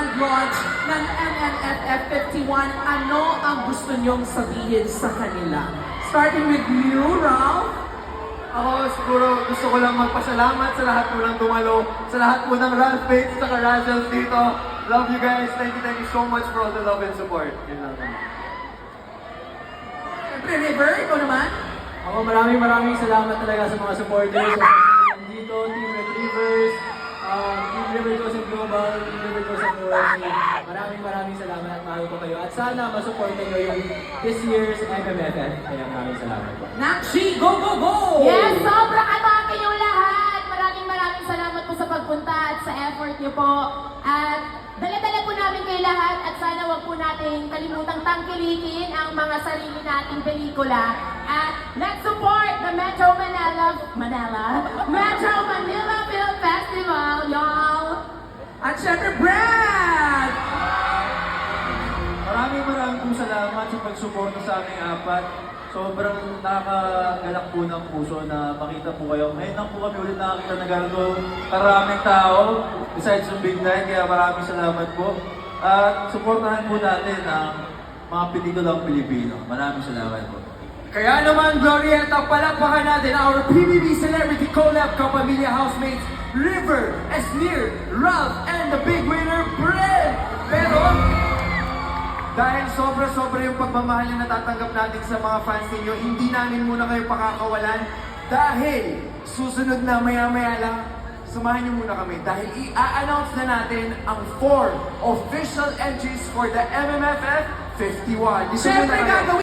grand launch ng MMFF 51. Ano ang gusto niyong sabihin sa kanila? Starting with you, Ralph. Ako siguro gusto ko lang magpasalamat sa lahat po ng dumalo, sa lahat po ng Ralph Bates at Razels dito. Love you guys. Thank you so much for all the love and support. Yun lang naman. Siyempre, River, ikaw naman. Ako maraming salamat talaga sa mga supporters sa dito, Team Red Rivers, Team River Joseph Global, Team River Joseph World. Maraming salamat at mahal ko kayo. At sana masuportan nyo yung this year's MMFF. Kaya maraming salamat po. Nakshi, go, go, go! Yes, sobrang atake yung lahat. Maraming salamat po sa pagpunta at sa effort niyo po. At dala-dala po namin kayo lahat at sana wag po natin kalimutang tangkilikin ang mga sarili nating pelikula. At let's support the Metro Manila Film Festival, y'all! At syempre, Brad! Maraming pong salamat sa pagsuporta sa aming apat. Sobrang nakakagalak po ng puso na makita po kayo. Ngayon lang po kami ulit nakakita na ganito karaming tao besides yung Big Nine. Kaya maraming salamat po. At supportahan po natin ang mga pelikulang Pilipino. Maraming salamat po. Kaya naman, Glorieta, palakpakan natin our PBB Celebrity Collab Kapamilya Housemates, River, Esmir, Ralph, and the big winner, Brad! Pero, dahil sobra-sobra yung pagmamahal na natatanggap natin sa mga fans ninyo, hindi namin muna kayo pakakawalan dahil susunod na maya-maya lang, samahan niyo muna kami dahil i-announce na natin ang 4 official entries for the MMFF 51. Siyempre, gagawin